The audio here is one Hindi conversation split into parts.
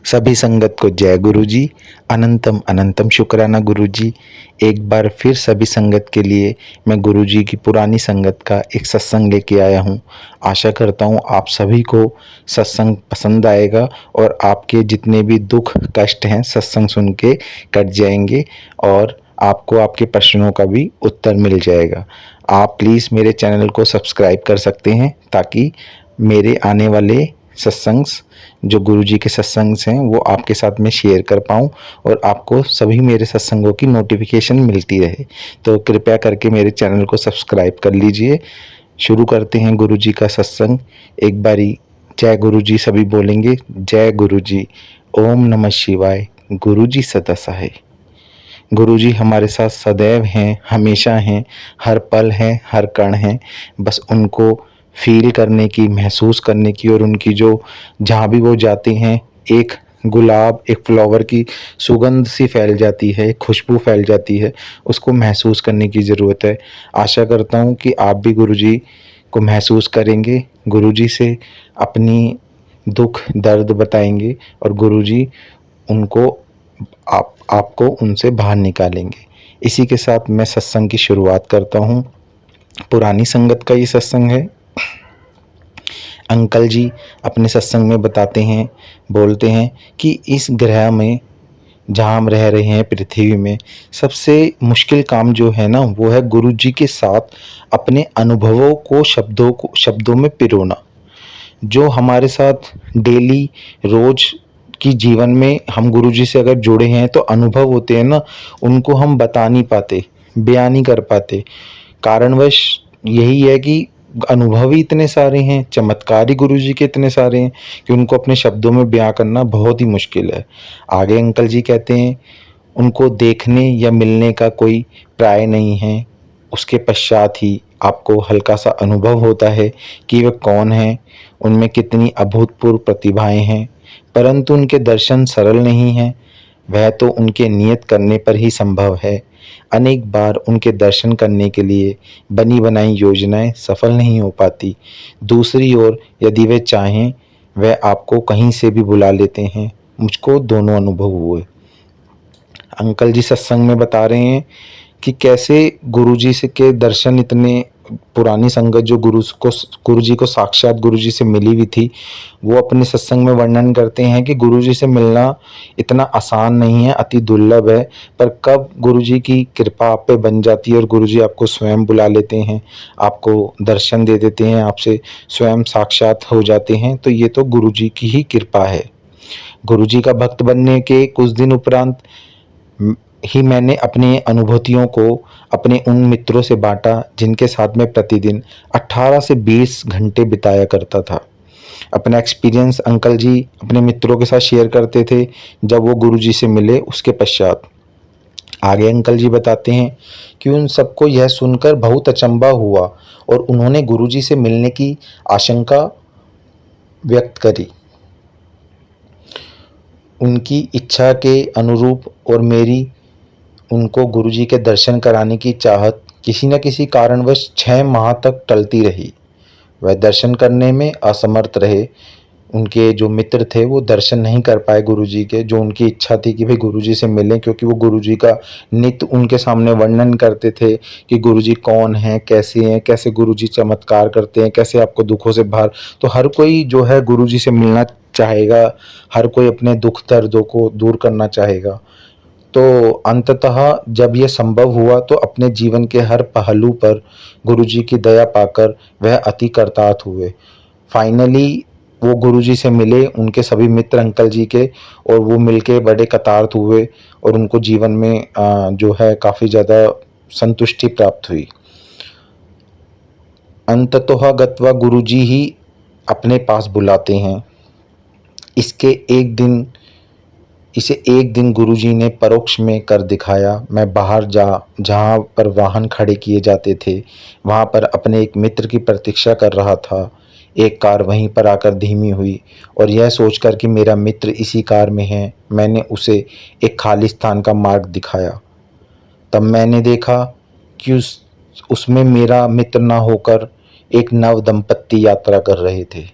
सभी संगत को जय गुरु जी। अनंतम अनंतम शुक्राना गुरु जी। एक बार फिर सभी संगत के लिए मैं गुरु जी की पुरानी संगत का एक सत्संग लेके आया हूँ। आशा करता हूँ आप सभी को सत्संग पसंद आएगा और आपके जितने भी दुख कष्ट हैं सत्संग सुन के कट जाएंगे और आपको आपके प्रश्नों का भी उत्तर मिल जाएगा। आप प्लीज़ मेरे चैनल को सब्सक्राइब कर सकते हैं ताकि मेरे आने वाले सत्संग जो गुरु जी के सत्संग हैं वो आपके साथ में शेयर कर पाऊँ और आपको सभी मेरे सत्संगों की नोटिफिकेशन मिलती रहे। तो कृपया करके मेरे चैनल को सब्सक्राइब कर लीजिए। शुरू करते हैं गुरु जी का सत्संग। एक बारी जय गुरु जी सभी बोलेंगे। जय गुरु जी। ओम नमः शिवाय। गुरु जी सदा सहाय। गुरु जी हमारे साथ सदैव हैं, हमेशा हैं, हर पल हैं, हर कण हैं। बस उनको फ़ील करने की, महसूस करने की और उनकी जो जहाँ भी वो जाते हैं एक गुलाब, एक फ्लावर की सुगंध सी फैल जाती है, खुशबू फैल जाती है, उसको महसूस करने की ज़रूरत है। आशा करता हूँ कि आप भी गुरु जी को महसूस करेंगे, गुरु जी से अपनी दुख दर्द बताएंगे और गुरु जी उनको आपको उनसे बाहर निकालेंगे। इसी के साथ मैं सत्संग की शुरुआत करता हूँ। पुरानी संगत का ये सत्संग है। अंकल जी अपने सत्संग में बताते हैं, बोलते हैं कि इस ग्रह में जहाँ हम रह रहे हैं पृथ्वी में सबसे मुश्किल काम जो है ना वो है गुरु जी के साथ अपने अनुभवों को शब्दों में पिरोना। जो हमारे साथ डेली रोज की जीवन में हम गुरुजी से अगर जुड़े हैं तो अनुभव होते हैं ना, उनको हम बता नहीं पाते, बयान नहीं कर पाते। कारणवश यही है कि अनुभव ही इतने सारे हैं, चमत्कार ही गुरुजी के इतने सारे हैं कि उनको अपने शब्दों में बयां करना बहुत ही मुश्किल है। आगे अंकल जी कहते हैं उनको देखने या मिलने का कोई प्राय नहीं है, उसके पश्चात ही आपको हल्का सा अनुभव होता है कि वे कौन हैं, उनमें कितनी अभूतपूर्व प्रतिभाएं हैं। परंतु उनके दर्शन सरल नहीं हैं, वह तो उनके नियत करने पर ही संभव है। अनेक बार उनके दर्शन करने के लिए बनी बनाई योजनाएं सफल नहीं हो पाती। दूसरी ओर यदि वे चाहें वह आपको कहीं से भी बुला लेते हैं। मुझको दोनों अनुभव हुए। अंकल जी सत्संग में बता रहे हैं कि कैसे गुरुजी से के दर्शन इतने पुरानी संगत जो गुरुजी को साक्षात गुरुजी से मिली हुई थी, वो अपने सत्संग में वर्णन करते हैं कि गुरुजी से मिलना इतना आसान नहीं है, अति दुर्लभ है। पर कब गुरुजी की कृपा आप पे बन जाती है और गुरुजी आपको स्वयं बुला लेते हैं, आपको दर्शन दे देते हैं, आपसे स्वयं साक्षात हो जाते हैं, तो ये तो गुरुजी की ही कृपा है। गुरुजी का भक्त बनने के कुछ दिन उपरांत ही मैंने अपनी अनुभूतियों को अपने उन मित्रों से बांटा जिनके साथ मैं प्रतिदिन 18 से 20 घंटे बिताया करता था। अपना एक्सपीरियंस अंकल जी अपने मित्रों के साथ शेयर करते थे जब वो गुरुजी से मिले उसके पश्चात। आगे अंकल जी बताते हैं कि उन सबको यह सुनकर बहुत अचंभा हुआ और उन्होंने गुरुजी से मिलने की आशंका व्यक्त करी। उनकी इच्छा के अनुरूप और मेरी उनको गुरुजी के दर्शन कराने की चाहत किसी न किसी कारणवश 6 माह तक टलती रही। वह दर्शन करने में असमर्थ रहे। उनके जो मित्र थे वो दर्शन नहीं कर पाए गुरुजी के, जो उनकी इच्छा थी कि भाई गुरुजी से मिलें, क्योंकि वो गुरुजी का नित्य उनके सामने वर्णन करते थे कि गुरुजी कौन हैं, कैसे गुरुजी चमत्कार करते हैं, कैसे आपको दुखों से बाहर। तो हर कोई जो है गुरुजी से मिलना चाहेगा, हर कोई अपने दुख दर्दों को दूर करना चाहेगा। तो अंततः जब यह संभव हुआ तो अपने जीवन के हर पहलू पर गुरुजी की दया पाकर वह अति कृतार्थ हुए। फाइनली वो गुरुजी से मिले, उनके सभी मित्र अंकल जी के, और वो मिलके बड़े कृतार्थ हुए और उनको जीवन में जो है काफ़ी ज़्यादा संतुष्टि प्राप्त हुई। अंततः गत्वा गुरुजी ही अपने पास बुलाते हैं। इसे एक दिन गुरुजी ने परोक्ष में कर दिखाया। मैं बाहर जहाँ पर वाहन खड़े किए जाते थे वहाँ पर अपने एक मित्र की प्रतीक्षा कर रहा था। एक कार वहीं पर आकर धीमी हुई और यह सोचकर कि मेरा मित्र इसी कार में है, मैंने उसे एक खाली स्थान का मार्ग दिखाया। तब मैंने देखा कि उसमें मेरा मित्र न होकर एक नव दंपत्ति यात्रा कर रहे थे।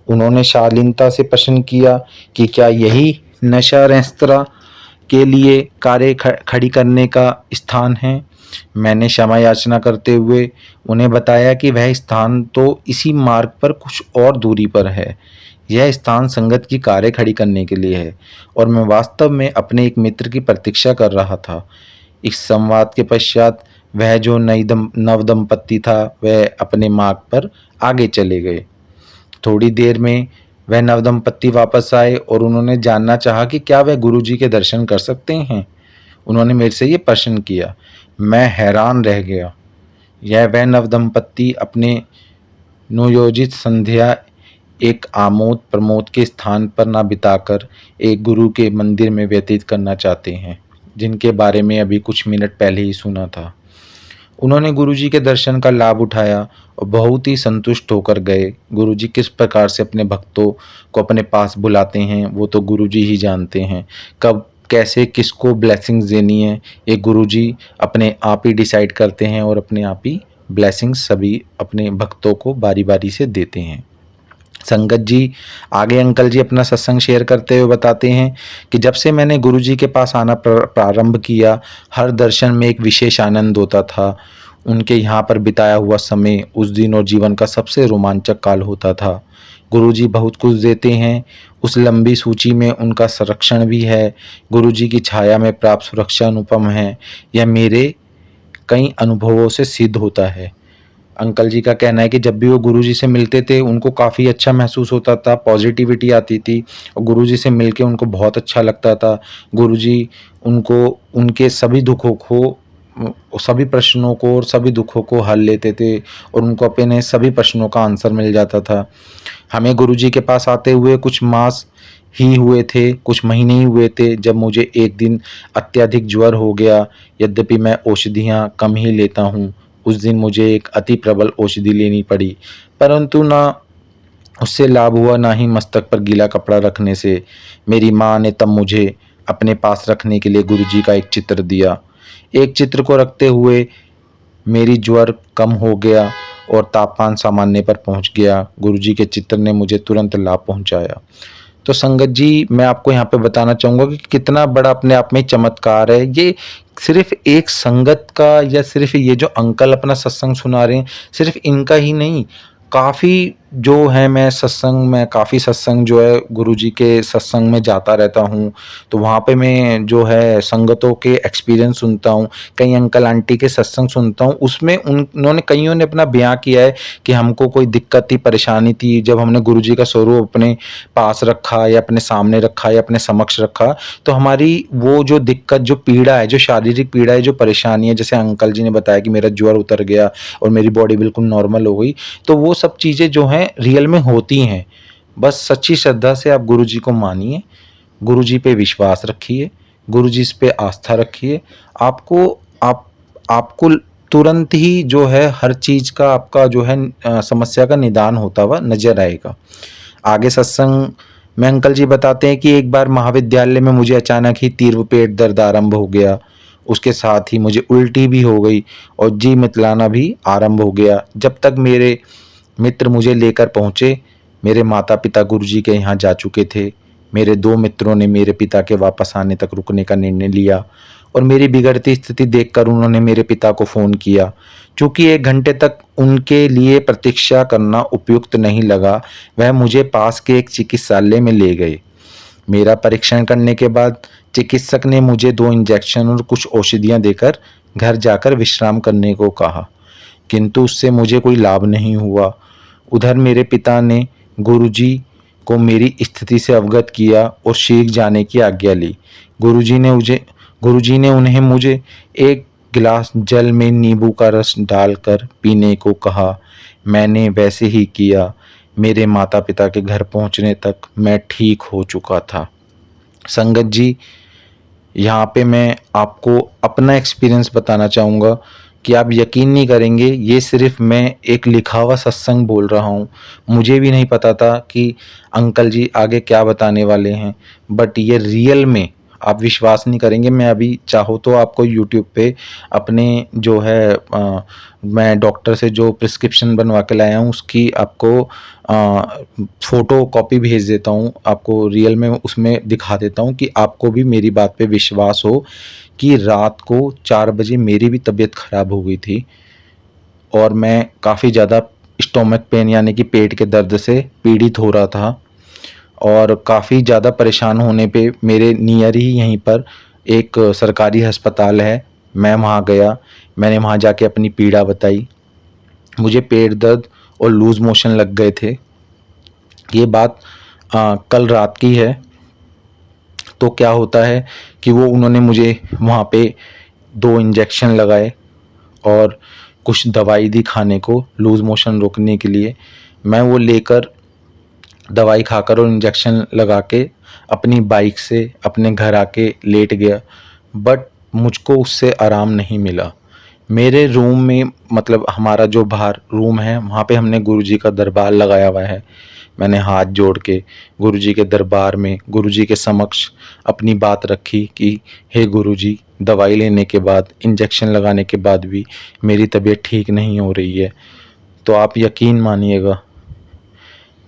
उन्होंने शालीनता से प्रश्न किया कि क्या यही नशा रेस्तरां के लिए कारें खड़ी करने का स्थान है। मैंने क्षमा याचना करते हुए उन्हें बताया कि वह स्थान तो इसी मार्ग पर कुछ और दूरी पर है। यह स्थान संगत की कारें खड़ी करने के लिए है और मैं वास्तव में अपने एक मित्र की प्रतीक्षा कर रहा था। इस संवाद के पश्चात वह जो नव दंपत्ति था वह अपने मार्ग पर आगे चले गए। थोड़ी देर में वह नवदंपत्ति वापस आए और उन्होंने जानना चाहा कि क्या वह गुरुजी के दर्शन कर सकते हैं। उन्होंने मेरे से ये प्रश्न किया। मैं हैरान रह गया। यह वह नवदंपत्ति अपने नियोजित संध्या एक आमोद प्रमोद के स्थान पर न बिताकर एक गुरु के मंदिर में व्यतीत करना चाहते हैं, जिनके बारे में अभी कुछ मिनट पहले ही सुना था। उन्होंने गुरुजी के दर्शन का लाभ उठाया और बहुत ही संतुष्ट होकर गए। गुरुजी किस प्रकार से अपने भक्तों को अपने पास बुलाते हैं वो तो गुरुजी ही जानते हैं। कब कैसे किसको ब्लेसिंग्स देनी है ये गुरुजी अपने आप ही डिसाइड करते हैं और अपने आप ही ब्लेसिंग्स सभी अपने भक्तों को बारी बारी से देते हैं। संगत जी आगे अंकल जी अपना सत्संग शेयर करते हुए बताते हैं कि जब से मैंने गुरुजी के पास आना प्रारंभ किया, हर दर्शन में एक विशेष आनंद होता था। उनके यहाँ पर बिताया हुआ समय उस दिन और जीवन का सबसे रोमांचक काल होता था। गुरुजी बहुत कुछ देते हैं, उस लंबी सूची में उनका संरक्षण भी है। गुरुजी की छाया में प्राप्त सुरक्षा अनुपम है। यह मेरे कई अनुभवों से सिद्ध होता है। अंकल जी का कहना है कि जब भी वो गुरुजी से मिलते थे उनको काफ़ी अच्छा महसूस होता था, पॉजिटिविटी आती थी और गुरुजी से मिलके उनको बहुत अच्छा लगता था। गुरुजी उनको उनके सभी दुखों को, सभी प्रश्नों को और सभी दुखों को हल लेते थे और उनको अपने सभी प्रश्नों का आंसर मिल जाता था। हमें गुरुजी के पास आते हुए कुछ मास ही हुए थे, कुछ महीने ही हुए थे जब मुझे एक दिन अत्यधिक ज्वर हो गया। यद्यपि मैं औषधियाँ कम ही लेता हूँ, उस दिन मुझे एक अति प्रबल औषधि लेनी पड़ी, परंतु ना उससे लाभ हुआ ना ही मस्तक पर गीला कपड़ा रखने से। मेरी माँ ने तब मुझे अपने पास रखने के लिए गुरुजी का एक चित्र दिया। एक चित्र को रखते हुए मेरी ज्वर कम हो गया और तापमान सामान्य पर पहुंच गया। गुरुजी के चित्र ने मुझे तुरंत लाभ पहुंचाया। तो संगत जी मैं आपको यहाँ पे बताना चाहूँगा कि कितना बड़ा अपने आप में चमत्कार है ये। सिर्फ एक संगत का या सिर्फ ये जो अंकल अपना सत्संग सुना रहे हैं सिर्फ इनका ही नहीं, काफ़ी जो है मैं सत्संग में काफ़ी सत्संग जो है गुरुजी के सत्संग में जाता रहता हूँ, तो वहाँ पे मैं जो है संगतों के एक्सपीरियंस सुनता हूँ, कई अंकल आंटी के सत्संग सुनता हूँ। उसमें उन्होंने कईयों ने अपना बयां किया है कि हमको कोई दिक्कत थी, परेशानी थी, जब हमने गुरुजी का स्वरूप अपने पास रखा या अपने सामने रखा या अपने समक्ष रखा तो हमारी वो जो दिक्कत, जो पीड़ा है, जो शारीरिक पीड़ा है, जो परेशानी है, जैसे अंकल जी ने बताया कि मेरा ज्वर उतर गया और मेरी बॉडी बिल्कुल नॉर्मल हो गई, तो वो सब चीज़ें जो हैं रियल में होती हैं। बस सच्ची श्रद्धा से आप गुरुजी को मानिए, गुरुजी पे विश्वास रखिए, गुरुजी पे आस्था रखिए। आपको आपको तुरंत ही जो है हर चीज़ का आपका जो है समस्या का निदान होता हुआ नजर आएगा। आगे सत्संग में अंकल जी बताते हैं कि एक बार महाविद्यालय में मुझे अचानक ही तीव्र पेट दर्द आरंभ हो गया। उसके साथ ही मुझे उल्टी भी हो गई और जी मितलाना भी आरंभ हो गया। जब तक मेरे मित्र मुझे लेकर पहुँचे, मेरे माता पिता गुरुजी के यहाँ जा चुके थे। मेरे 2 मित्रों ने मेरे पिता के वापस आने तक रुकने का निर्णय लिया और मेरी बिगड़ती स्थिति देखकर उन्होंने मेरे पिता को फ़ोन किया। चूँकि 1 घंटे तक उनके लिए प्रतीक्षा करना उपयुक्त नहीं लगा, वह मुझे पास के एक चिकित्सालय में ले गए। मेरा परीक्षण करने के बाद चिकित्सक ने मुझे 2 इंजेक्शन और कुछ औषधियाँ देकर घर जाकर विश्राम करने को कहा, किंतु उससे मुझे कोई लाभ नहीं हुआ। उधर मेरे पिता ने गुरुजी को मेरी स्थिति से अवगत किया और शीघ्र जाने की आज्ञा ली। गुरुजी ने उन्हें मुझे 1 गिलास जल में नींबू का रस डालकर पीने को कहा। मैंने वैसे ही किया। मेरे माता पिता के घर पहुंचने तक मैं ठीक हो चुका था। संगत जी यहाँ पे मैं आपको अपना एक्सपीरियंस बताना चाहूँगा कि आप यकीन नहीं करेंगे, ये सिर्फ मैं एक लिखा हुआ सत्संग बोल रहा हूँ। मुझे भी नहीं पता था कि अंकल जी आगे क्या बताने वाले हैं, बट ये रियल में आप विश्वास नहीं करेंगे, मैं अभी चाहो तो आपको यूट्यूब पे अपने जो है मैं डॉक्टर से जो प्रिस्क्रिप्शन बनवा के लाया हूँ उसकी आपको फ़ोटो कॉपी भेज देता हूँ, आपको रियल में उसमें दिखा देता हूँ कि आपको भी मेरी बात पे विश्वास हो कि रात को 4 बजे मेरी भी तबीयत ख़राब हो गई थी और मैं काफ़ी ज़्यादा स्टोमक पेन यानी कि पेट के दर्द से पीड़ित हो रहा था और काफ़ी ज़्यादा परेशान होने पे मेरे नियर ही यहीं पर एक सरकारी अस्पताल है, मैं वहाँ गया, मैंने वहाँ जाके अपनी पीड़ा बताई। मुझे पेट दर्द और लूज़ मोशन लग गए थे। ये बात कल रात की है। तो क्या होता है कि वो उन्होंने मुझे वहाँ पे 2 इंजेक्शन लगाए और कुछ दवाई दी खाने को लूज़ मोशन रोकने के लिए। मैं वो लेकर दवाई खाकर और इंजेक्शन लगा के अपनी बाइक से अपने घर आके लेट गया, बट मुझको उससे आराम नहीं मिला। मेरे रूम में मतलब हमारा जो बाहर रूम है वहाँ पे हमने गुरुजी का दरबार लगाया हुआ है। मैंने हाथ जोड़ के गुरुजी के दरबार में गुरुजी के समक्ष अपनी बात रखी कि हे गुरुजी, दवाई लेने के बाद इंजेक्शन लगाने के बाद भी मेरी तबीयत ठीक नहीं हो रही है। तो आप यकीन मानिएगा,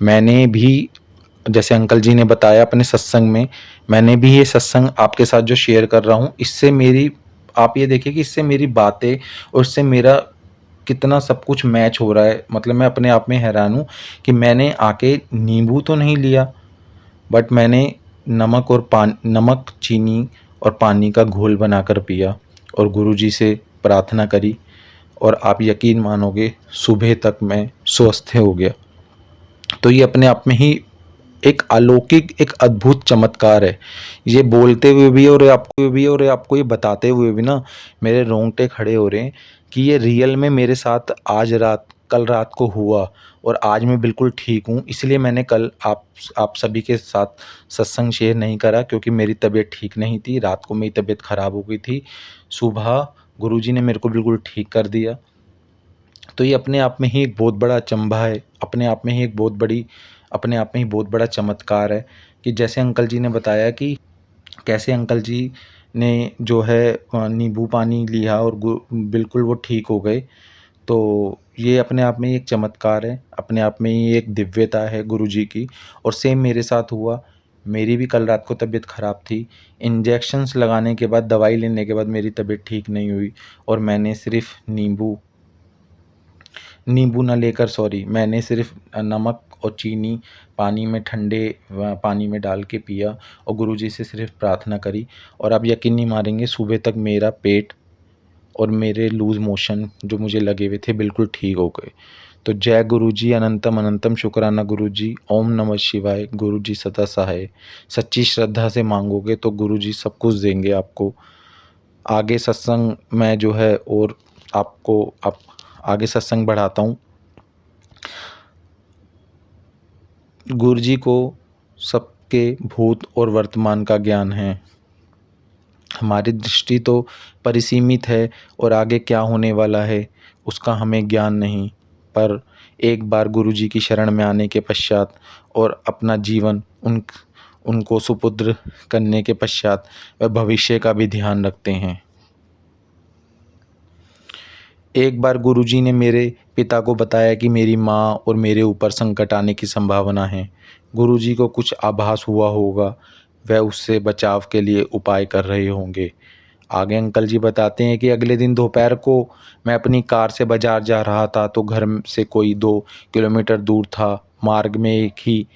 मैंने भी जैसे अंकल जी ने बताया अपने सत्संग में, मैंने भी ये सत्संग आपके साथ जो शेयर कर रहा हूँ, इससे मेरी आप ये देखिए कि इससे मेरी बातें और इससे मेरा कितना सब कुछ मैच हो रहा है। मतलब मैं अपने आप में हैरान हूँ कि मैंने आके नींबू तो नहीं लिया, बट मैंने नमक, चीनी और पानी का घोल बनाकर पिया और गुरुजी से प्रार्थना करी और आप यकीन मानोगे सुबह तक मैं स्वस्थ हो गया। तो ये अपने आप में ही एक अलौकिक, एक अद्भुत चमत्कार है। ये बोलते हुए भी और आपको ये बताते हुए भी ना मेरे रोंगटे खड़े हो रहे हैं कि ये रियल में मेरे साथ कल रात को हुआ और आज मैं बिल्कुल ठीक हूँ। इसलिए मैंने कल आप सभी के साथ सत्संग शेयर नहीं करा क्योंकि मेरी तबीयत ठीक नहीं थी। रात को मेरी तबीयत ख़राब हो गई थी। सुबह गुरुजी ने मेरे को बिल्कुल ठीक कर दिया। तो ये अपने आप में ही एक बहुत बड़ा अचंभा है, अपने आप में ही बहुत बड़ा चमत्कार है कि जैसे अंकल जी ने बताया कि कैसे अंकल जी ने जो है नींबू पानी लिया और बिल्कुल वो ठीक हो गए। तो ये अपने आप में ही एक चमत्कार है, अपने आप में ही एक दिव्यता है गुरुजी की। और सेम मेरे साथ हुआ, मेरी भी कल रात को तबीयत ख़राब थी। इंजेक्शंस लगाने के बाद, दवाई लेने के बाद मेरी तबीयत ठीक नहीं हुई और मैंने सिर्फ़ नींबू ना लेकर मैंने सिर्फ़ नमक और चीनी ठंडे पानी में डाल के पिया और गुरुजी से सिर्फ़ प्रार्थना करी और आप यकीन नहीं मारेंगे सुबह तक मेरा पेट और मेरे लूज़ मोशन जो मुझे लगे हुए थे बिल्कुल ठीक हो गए। तो जय गुरुजी, अनंतम अनंतम शुक्राना गुरुजी, ओम नमः शिवाय, गुरुजी सदा सहाय। सच्ची श्रद्धा से मांगोगे तो गुरुजी सब कुछ देंगे आपको। आगे सत्संग मैं जो है और आपको आप आगे सत्संग बढ़ाता हूँ। गुरुजी को सबके भूत और वर्तमान का ज्ञान है। हमारी दृष्टि तो परिसीमित है और आगे क्या होने वाला है उसका हमें ज्ञान नहीं। पर एक बार गुरुजी की शरण में आने के पश्चात और अपना जीवन उनको सुपुत्र करने के पश्चात वह भविष्य का भी ध्यान रखते हैं। एक बार गुरुजी ने मेरे पिता को बताया कि मेरी माँ और मेरे ऊपर संकट आने की संभावना है। गुरुजी को कुछ आभास हुआ होगा, वह उससे बचाव के लिए उपाय कर रहे होंगे। आगे अंकल जी बताते हैं कि अगले दिन दोपहर को मैं अपनी कार से बाज़ार जा रहा था तो घर से कोई 2 किलोमीटर दूर था। मार्ग में एक ही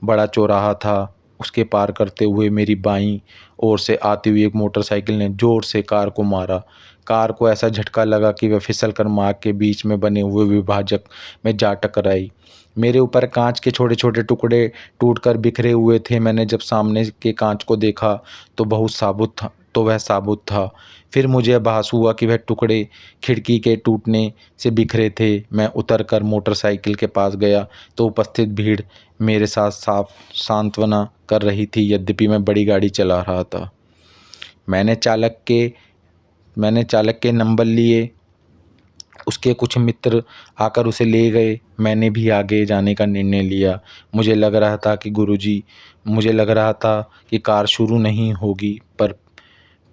बड़ा चौराहा था, उसके पार करते हुए मेरी बाईं ओर से आती हुई एक मोटरसाइकिल ने ज़ोर से कार को मारा। कार को ऐसा झटका लगा कि वह फिसल कर मार्ग के बीच में बने हुए विभाजक में जा टकराई। मेरे ऊपर कांच के छोटे-छोटे टुकड़े टूटकर बिखरे हुए थे। मैंने जब सामने के कांच को देखा तो वह साबुत था। फिर मुझे आभास हुआ कि वह टुकड़े खिड़की के टूटने से बिखरे थे। मैं उतरकर मोटरसाइकिल के पास गया तो उपस्थित भीड़ मेरे साथ साफ सांत्वना कर रही थी, यद्यपि मैं बड़ी गाड़ी चला रहा था। मैंने चालक के नंबर लिए उसके कुछ मित्र आकर उसे ले गए। मैंने भी आगे जाने का निर्णय लिया। मुझे लग रहा था कि कार शुरू नहीं होगी, पर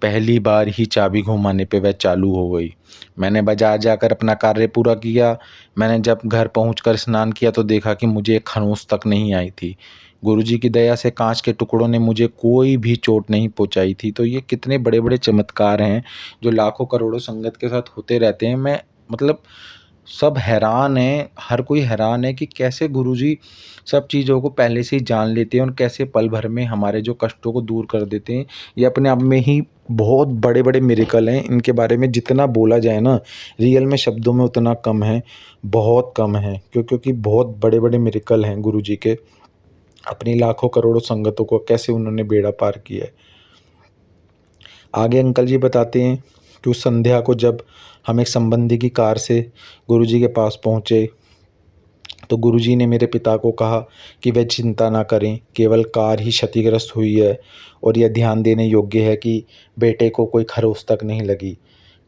पहली बार ही चाबी घुमाने पे वह चालू हो गई। मैंने बाजार जाकर अपना कार्य पूरा किया। मैंने जब घर पहुंचकर स्नान किया तो देखा कि मुझे एक खरोंच तक नहीं आई थी। गुरुजी की दया से कांच के टुकड़ों ने मुझे कोई भी चोट नहीं पहुंचाई थी। तो ये कितने बड़े बड़े चमत्कार हैं जो लाखों करोड़ों संगत के साथ होते रहते हैं। मैं मतलब सब हैरान हैं, हर कोई हैरान है कि कैसे गुरुजी सब चीज़ों को पहले से ही जान लेते हैं और कैसे पल भर में हमारे जो कष्टों को दूर कर देते हैं। ये अपने आप में ही बहुत बड़े-बड़े मिरेकल हैं। इनके बारे में जितना बोला जाए ना, रियल में शब्दों में उतना कम है, बहुत कम है। क्योंकि बहुत बड़े-बड़े मिरेकल हैं गुरुजी के। अपनी लाखों करोड़ों संगतों को कैसे उन्होंने बेड़ा पार किया है। आगे अंकल जी बताते हैं कि उस संध्या को जब हम एक संबंधी की कार से गुरुजी के पास पहुँचे, तो गुरुजी ने मेरे पिता को कहा कि वह चिंता ना करें, केवल कार ही क्षतिग्रस्त हुई है और यह ध्यान देने योग्य है कि बेटे को कोई खरोंच तक नहीं लगी।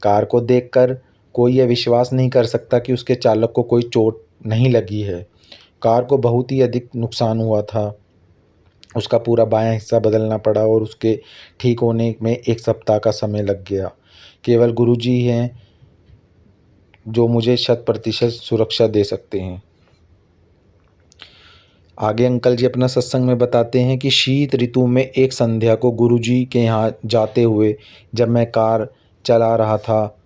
कार को देखकर कोई यह विश्वास नहीं कर सकता कि उसके चालक को कोई चोट नहीं लगी है। कार को बहुत ही अधिक नुकसान हुआ था। उसका पूरा बायाँ हिस्सा बदलना पड़ा और उसके ठीक होने में 1 सप्ताह का समय लग गया। केवल गुरुजी हैं जो मुझे 100% सुरक्षा दे सकते हैं। आगे अंकल जी अपना सत्संग में बताते हैं कि शीत ऋतु में एक संध्या को गुरुजी के यहाँ जाते हुए जब मैं कार चला रहा था,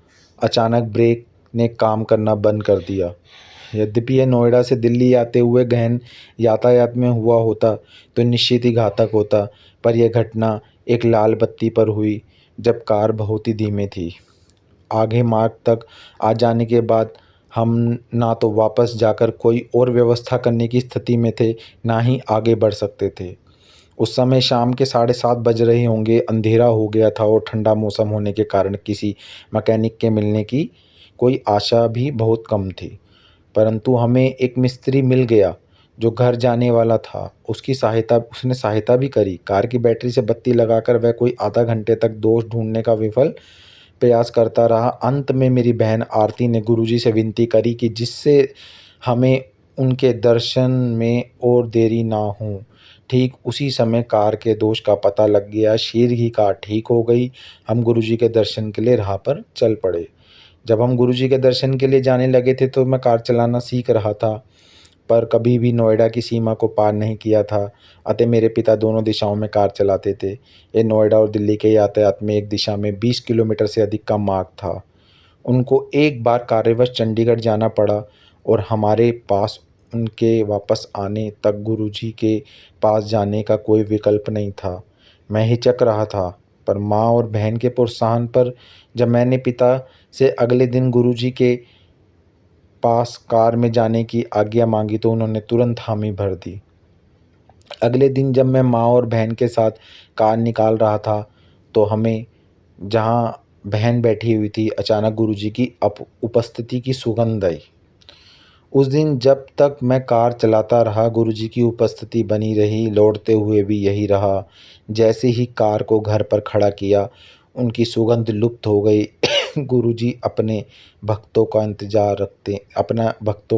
अचानक ब्रेक ने काम करना बंद कर दिया। यद्यपि यह नोएडा से दिल्ली आते हुए गहन यातायात में हुआ होता तो निश्चित ही घातक होता, पर यह घटना एक लाल बत्ती पर हुई जब कार बहुत ही धीमे थी। आगे मार्ग तक आ जाने के बाद हम ना तो वापस जाकर कोई और व्यवस्था करने की स्थिति में थे, ना ही आगे बढ़ सकते थे। उस समय शाम के 7:30 बज रहे होंगे, अंधेरा हो गया था और ठंडा मौसम होने के कारण किसी मैकेनिक के मिलने की कोई आशा भी बहुत कम थी। परंतु हमें एक मिस्त्री मिल गया जो घर जाने वाला था। उसने सहायता भी करी। कार की बैटरी से बत्ती लगाकर वह कोई आधा घंटे तक दोष ढूँढने का विफल प्रयास करता रहा। अंत में मेरी बहन आरती ने गुरुजी से विनती करी कि जिससे हमें उनके दर्शन में और देरी ना हो। ठीक उसी समय कार के दोष का पता लग गया। शीघ्र ही कार ठीक हो गई। हम गुरुजी के दर्शन के लिए राह पर चल पड़े। जब हम गुरुजी के दर्शन के लिए जाने लगे थे तो मैं कार चलाना सीख रहा था, पर कभी भी नोएडा की सीमा को पार नहीं किया था। अतः मेरे पिता दोनों दिशाओं में कार चलाते थे। ये नोएडा और दिल्ली के यातायात में एक दिशा में 20 किलोमीटर से अधिक का मार्ग था। उनको एक बार कार्यवश चंडीगढ़ जाना पड़ा और हमारे पास उनके वापस आने तक गुरुजी के पास जाने का कोई विकल्प नहीं था। मैं हिचक रहा था, पर माँ और बहन के प्रोत्साहन पर जब मैंने पिता से अगले दिन गुरुजी के पास कार में जाने की आज्ञा मांगी तो उन्होंने तुरंत हामी भर दी। अगले दिन जब मैं माँ और बहन के साथ कार निकाल रहा था तो हमें जहाँ बहन बैठी हुई थी, अचानक गुरुजी की उपस्थिति की सुगंध आई। उस दिन जब तक मैं कार चलाता रहा गुरुजी की उपस्थिति बनी रही, लौटते हुए भी यही रहा। जैसे ही कार को घर पर खड़ा किया, उनकी सुगंध लुप्त हो गई। गुरुजी अपना भक्तों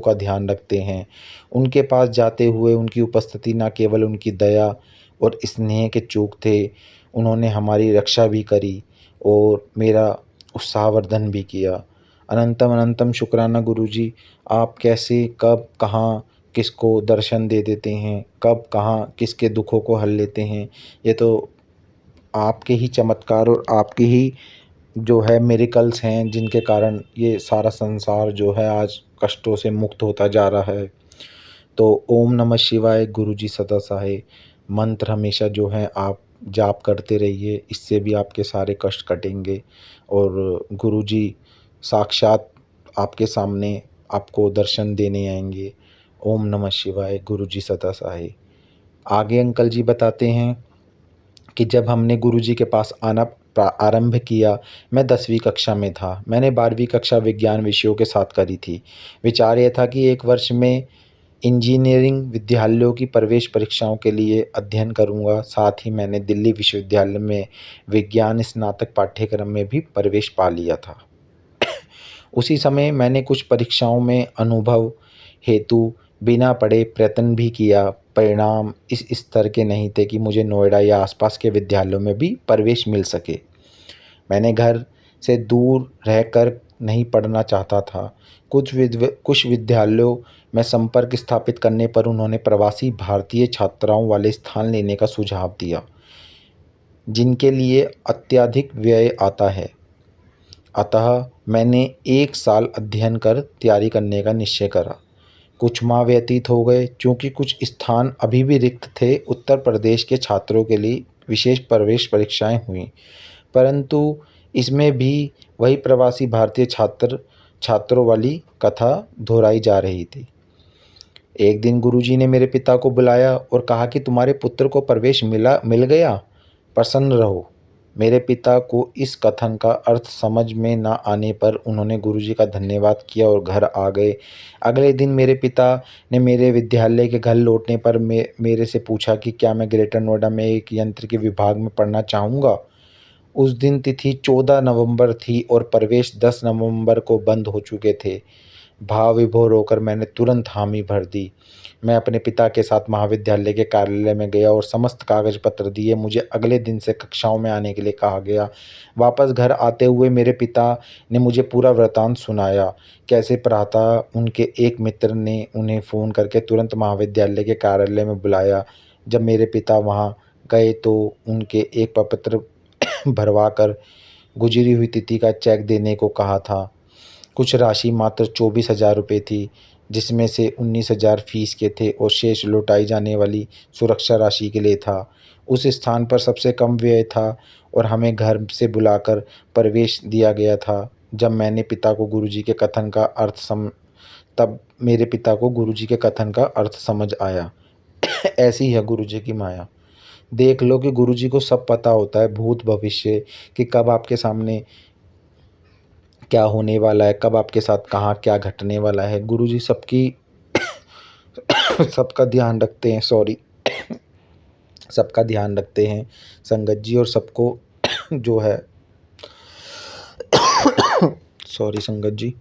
का ध्यान रखते हैं। उनके पास जाते हुए उनकी उपस्थिति न केवल उनकी दया और स्नेह के चूक थे, उन्होंने हमारी रक्षा भी करी और मेरा उत्साहवर्धन भी किया। अनंतम अनंतम शुक्राना गुरुजी। आप कैसे, कब, कहाँ, किसको दर्शन दे देते हैं, कब, कहाँ, किसके दुखों को हल लेते हैं, ये तो आपके ही चमत्कार और आपके ही जो है मिरेकल्स हैं जिनके कारण ये सारा संसार जो है आज कष्टों से मुक्त होता जा रहा है। तो ओम नमः शिवाय गुरुजी सदा सहाय मंत्र हमेशा जो है आप जाप करते रहिए, इससे भी आपके सारे कष्ट कटेंगे और गुरुजी साक्षात आपके सामने आपको दर्शन देने आएंगे। ओम नमः शिवाय गुरुजी सदा सहाय। आगे अंकल जी बताते हैं कि जब हमने गुरुजी के पास आना आरंभ किया, मैं 10वीं कक्षा में था। मैंने 12वीं कक्षा विज्ञान विषयों के साथ करी थी। विचार यह था कि एक वर्ष में इंजीनियरिंग विद्यालयों की प्रवेश परीक्षाओं के लिए अध्ययन करूंगा। साथ ही मैंने दिल्ली विश्वविद्यालय में विज्ञान स्नातक पाठ्यक्रम में भी प्रवेश पा लिया था। उसी समय मैंने कुछ परीक्षाओं में अनुभव हेतु बिना पढ़े प्रयत्न भी किया। परिणाम इस स्तर के नहीं थे कि मुझे नोएडा या आसपास के विद्यालयों में भी प्रवेश मिल सके। मैंने घर से दूर रहकर नहीं पढ़ना चाहता था। कुछ विद्यालयों में संपर्क स्थापित करने पर उन्होंने प्रवासी भारतीय छात्राओं वाले स्थान लेने का सुझाव दिया, जिनके लिए अत्यधिक व्यय आता है। अतः मैंने 1 साल अध्ययन कर तैयारी करने का निश्चय करा। कुछ माह व्यतीत हो गए। चूँकि कुछ स्थान अभी भी रिक्त थे, उत्तर प्रदेश के छात्रों के लिए विशेष प्रवेश परीक्षाएँ हुईं, परंतु इसमें भी वही प्रवासी भारतीय छात्रों वाली कथा दोहराई जा रही थी। एक दिन गुरुजी ने मेरे पिता को बुलाया और कहा कि तुम्हारे पुत्र को प्रवेश मिल गया, प्रसन्न रहो। मेरे पिता को इस कथन का अर्थ समझ में न आने पर उन्होंने गुरुजी का धन्यवाद किया और घर आ गए। अगले दिन मेरे पिता ने मेरे विद्यालय के घर लौटने पर मेरे से पूछा कि क्या मैं ग्रेटर नोएडा में एक यंत्र के विभाग में पढ़ना चाहूँगा। उस दिन तिथि 14 नवंबर थी और प्रवेश 10 नवंबर को बंद हो चुके थे। भाव विभोर होकर मैंने तुरंत हामी भर दी। मैं अपने पिता के साथ महाविद्यालय के कार्यालय में गया और समस्त कागज पत्र दिए। मुझे अगले दिन से कक्षाओं में आने के लिए कहा गया। वापस घर आते हुए मेरे पिता ने मुझे पूरा वृतांत सुनाया। कैसे प्रातः उनके एक मित्र ने उन्हें फ़ोन करके तुरंत महाविद्यालय के कार्यालय में बुलाया। जब मेरे पिता वहाँ गए तो उनके एक प्रपत्र भरवा कर गुजरी हुई तिथि का चेक देने को कहा था। कुछ राशि मात्र 24,000 रुपये थी, जिसमें से 19,000 फीस के थे और शेष लौटाई जाने वाली सुरक्षा राशि के लिए था। उस स्थान पर सबसे कम व्यय था और हमें घर से बुलाकर प्रवेश दिया गया था। जब मैंने पिता को गुरुजी के कथन का अर्थ सम तब मेरे पिता को गुरुजी के कथन का अर्थ समझ आया। ऐसी है गुरुजी की माया। देख लो कि गुरुजी को सब पता होता है, भूत भविष्य, कि कब आपके सामने क्या होने वाला है, कब आपके साथ कहाँ क्या घटने वाला है। गुरुजी सबकी सबका ध्यान रखते हैं, सबका ध्यान रखते हैं संगत जी, और सबको जो है संगत जी,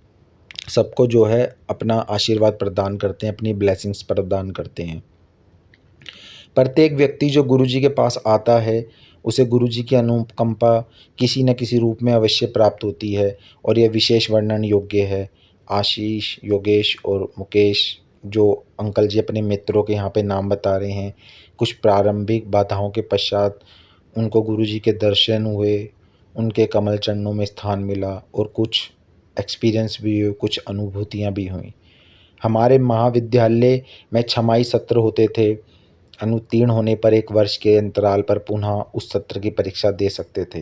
सबको जो है अपना आशीर्वाद प्रदान करते हैं, अपनी ब्लेसिंग्स प्रदान करते हैं। प्रत्येक व्यक्ति जो गुरुजी के पास आता है, उसे गुरुजी की अनुकंपा किसी न किसी रूप में अवश्य प्राप्त होती है और यह विशेष वर्णन योग्य है। आशीष, योगेश और मुकेश, जो अंकल जी अपने मित्रों के यहाँ पे नाम बता रहे हैं, कुछ प्रारंभिक बाधाओं के पश्चात उनको गुरुजी के दर्शन हुए, उनके कमल चरणों में स्थान मिला और कुछ एक्सपीरियंस भी हुए, कुछ अनुभूतियाँ भी हुईं। हमारे महाविद्यालय में छमाही सत्र होते थे। अनुत्तीर्ण होने पर 1 वर्ष के अंतराल पर पुनः उस सत्र की परीक्षा दे सकते थे,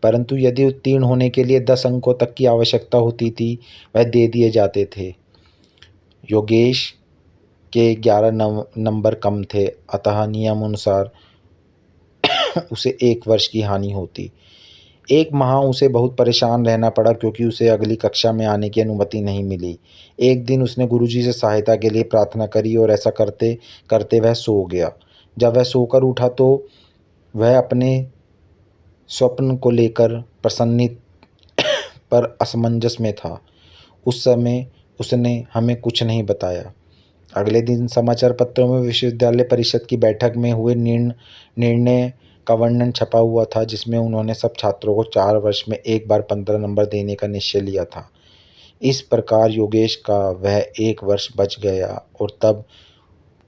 परंतु यदि उत्तीर्ण होने के लिए 10 अंकों तक की आवश्यकता होती थी, वह दे दिए जाते थे। योगेश के 11 नंबर कम थे, अतः नियमानुसार उसे 1 वर्ष की हानि होती। 1 माह उसे बहुत परेशान रहना पड़ा क्योंकि उसे अगली कक्षा में आने की अनुमति नहीं मिली। एक दिन उसने गुरुजी से सहायता के लिए प्रार्थना करी और ऐसा करते करते वह सो गया। जब वह सोकर उठा तो वह अपने स्वप्न को लेकर प्रसन्नित पर असमंजस में था। उस समय उसने हमें कुछ नहीं बताया। अगले दिन समाचार पत्रों में विश्वविद्यालय परिषद की बैठक में हुए निर्णय का वर्णन छपा हुआ था, जिसमें उन्होंने सब छात्रों को 4 वर्ष में एक बार 15 नंबर देने का निश्चय लिया था। इस प्रकार योगेश का वह 1 वर्ष बच गया और तब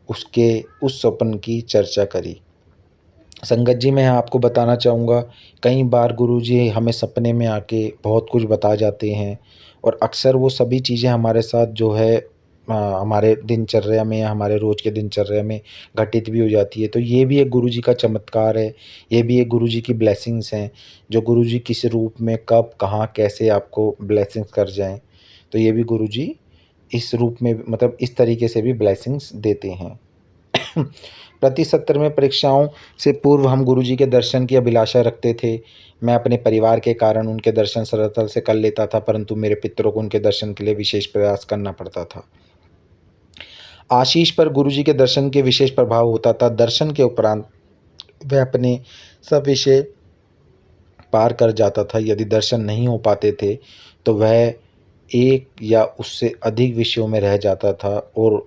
उसके उस स्वप्न की चर्चा करी। संगत जी, मैं आपको बताना चाहूँगा, कई बार गुरुजी हमें सपने में आके बहुत कुछ बता जाते हैं और अक्सर वो सभी चीज़ें हमारे साथ जो है हमारे दिनचर्या में, हमारे रोज़ के दिनचर्या में घटित भी हो जाती है। तो ये भी एक गुरुजी का चमत्कार है, ये भी एक गुरुजी की ब्लेसिंग्स हैं, जो गुरुजी किस रूप में कब, कहाँ, कैसे आपको ब्लेसिंग्स कर जाएँ। तो ये भी गुरुजी इस रूप में, मतलब इस तरीके से भी ब्लेसिंग्स देते हैं। प्रति सत्र में परीक्षाओं से पूर्व हम गुरुजी के दर्शन की अभिलाषा रखते थे। मैं अपने परिवार के कारण उनके दर्शन सरलता से कर लेता था, परंतु मेरे पितरों को उनके दर्शन के लिए विशेष प्रयास करना पड़ता था। आशीष पर गुरुजी के दर्शन के विशेष प्रभाव होता था। दर्शन के उपरांत वह अपने सब विषय पार कर जाता था। यदि दर्शन नहीं हो पाते थे तो वह 1 या उससे अधिक विषयों में रह जाता था और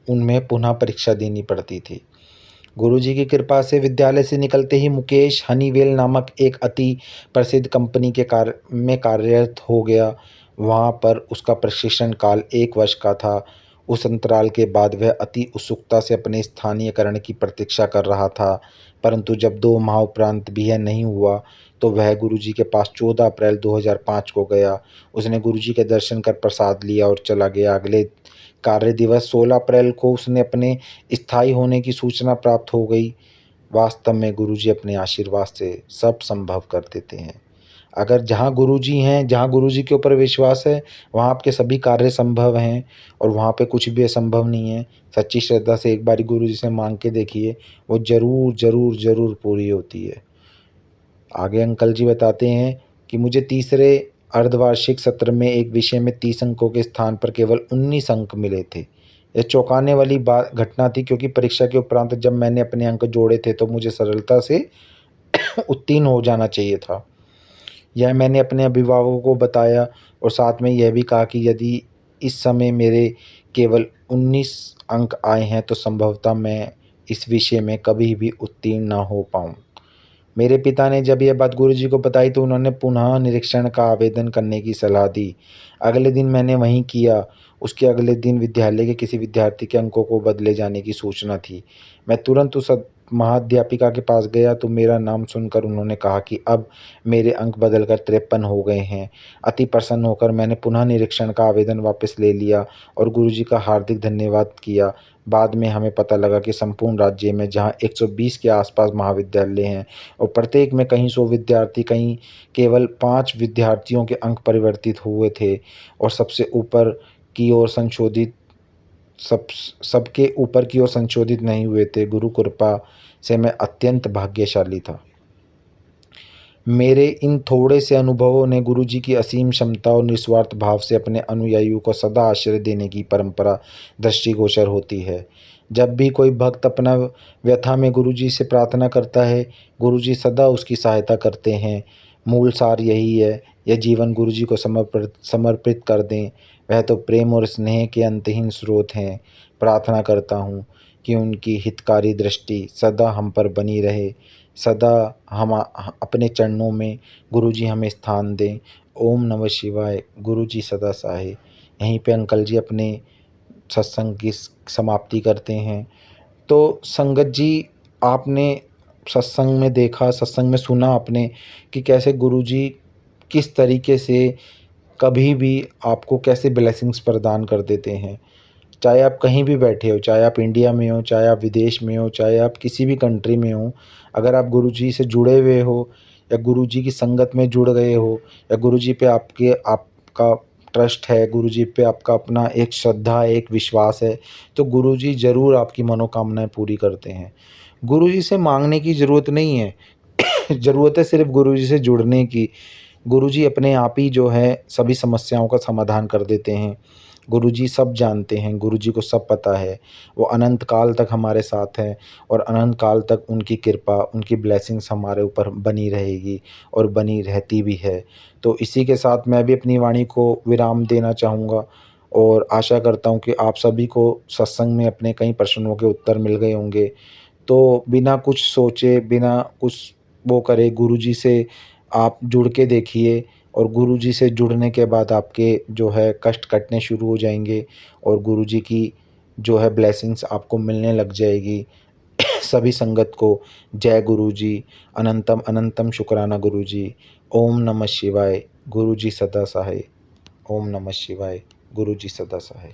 उनमें पुनः परीक्षा देनी पड़ती थी। गुरुजी की कृपा से विद्यालय से निकलते ही मुकेश हनीवेल नामक एक अति प्रसिद्ध कंपनी के में कार्यरत हो गया। वहाँ पर उसका प्रशिक्षण काल 1 वर्ष का था। उस अंतराल के बाद वह अति उत्सुकता से अपने स्थानीयकरण की प्रतीक्षा कर रहा था, परंतु जब 2 माह उपरांत भी यह नहीं हुआ, तो वह गुरुजी के पास 14 अप्रैल 2005 को गया। उसने गुरुजी के दर्शन कर प्रसाद लिया और चला गया। अगले कार्य दिवस 16 अप्रैल को उसने अपने स्थायी होने की सूचना प्राप्त हो गई। वास्तव में गुरुजी अपने आशीर्वाद से सब संभव कर देते हैं। अगर जहाँ गुरुजी हैं, जहाँ गुरुजी के ऊपर विश्वास है, वहाँ आपके सभी कार्य संभव हैं और वहाँ पे कुछ भी असंभव नहीं है। सच्ची श्रद्धा से एक बारी गुरुजी से माँग के देखिए, वो ज़रूर, ज़रूर, ज़रूर पूरी होती है। आगे अंकल जी बताते हैं कि मुझे तीसरे अर्धवार्षिक सत्र में एक विषय में 30 अंकों के स्थान पर केवल 19 अंक मिले थे। यह चौंकाने वाली घटना थी, क्योंकि परीक्षा के उपरांत जब मैंने अपने अंक जोड़े थे तो मुझे सरलता से उत्तीर्ण हो जाना चाहिए था। यह मैंने अपने अभिभावकों को बताया और साथ में यह भी कहा कि यदि इस समय मेरे केवल 19 अंक आए हैं तो संभवतः मैं इस विषय में कभी भी उत्तीर्ण ना हो पाऊँ। मेरे पिता ने जब यह बात गुरुजी को बताई तो उन्होंने पुनः निरीक्षण का आवेदन करने की सलाह दी। अगले दिन मैंने वही किया। उसके अगले दिन विद्यालय के किसी विद्यार्थी के अंकों को बदले जाने की सूचना थी। मैं तुरंत उस महाअध्यापिका के पास गया तो मेरा नाम सुनकर उन्होंने कहा कि अब मेरे अंक बदलकर 53 हो गए हैं। अति प्रसन्न होकर मैंने पुनः निरीक्षण का आवेदन वापस ले लिया और गुरुजी का हार्दिक धन्यवाद किया। बाद में हमें पता लगा कि संपूर्ण राज्य में जहाँ 120 के आसपास महाविद्यालय हैं और प्रत्येक में कहीं 100 विद्यार्थी, कहीं केवल 5 विद्यार्थियों के अंक परिवर्तित हुए थे और सबसे ऊपर की ओर संशोधित सबके ऊपर की ओर संशोधित नहीं हुए थे। गुरु कृपा से मैं अत्यंत भाग्यशाली था। मेरे इन थोड़े से अनुभवों ने गुरुजी की असीम क्षमता और निस्वार्थ भाव से अपने अनुयायियों को सदा आश्रय देने की परंपरा दृष्टिगोचर होती है। जब भी कोई भक्त अपना व्यथा में गुरुजी से प्रार्थना करता है, गुरुजी सदा उसकी सहायता करते हैं। मूल सार यही है, यह जीवन गुरुजी को समर्पित कर दें। वह तो प्रेम और स्नेह के अंतहीन स्रोत हैं। प्रार्थना करता हूँ कि उनकी हितकारी दृष्टि सदा हम पर बनी रहे। सदा हम अपने चरणों में गुरुजी हमें स्थान दें। ओम नमः शिवाय। गुरुजी सदा सहाय। यहीं पे अंकल जी अपने सत्संग की समाप्ति करते हैं। तो संगत जी, आपने सत्संग में देखा, सत्संग में सुना आपने कि कैसे गुरुजी किस तरीके से कभी भी आपको कैसे ब्लेसिंग्स प्रदान कर देते हैं। चाहे आप कहीं भी बैठे हो, चाहे आप इंडिया में हो, चाहे आप विदेश में हो, चाहे आप किसी भी कंट्री में हो, अगर आप गुरुजी से जुड़े हुए हो या गुरुजी की संगत में जुड़ गए हो या गुरुजी पे आपका ट्रस्ट है, गुरुजी पे आपका अपना एक श्रद्धा, एक विश्वास है, तो गुरुजी ज़रूर आपकी मनोकामनाएँ पूरी करते हैं। गुरुजी से माँगने की ज़रूरत नहीं है, ज़रूरत है सिर्फ़ गुरुजी से जुड़ने की। गुरुजी अपने आप ही जो है सभी समस्याओं का समाधान कर देते हैं। गुरुजी सब जानते हैं, गुरुजी को सब पता है। वो अनंत काल तक हमारे साथ हैं और अनंत काल तक उनकी कृपा, उनकी ब्लेसिंग्स हमारे ऊपर बनी रहेगी और बनी रहती भी है। तो इसी के साथ मैं भी अपनी वाणी को विराम देना चाहूँगा और आशा करता हूँ कि आप सभी को सत्संग में अपने कई प्रश्नों के उत्तर मिल गए होंगे। तो बिना कुछ सोचे, बिना कुछ वो करे, गुरुजी से आप जुड़ के देखिए और गुरुजी से जुड़ने के बाद आपके जो है कष्ट कटने शुरू हो जाएँगे और गुरुजी की जो है ब्लेसिंग्स आपको मिलने लग जाएगी। सभी संगत को जय गुरुजी, अनंतम अनंतम शुक्राना गुरुजी। ओम नमः शिवाय। गुरुजी सदा सहाय। ओम नमः शिवाय। गुरुजी सदा सहाय।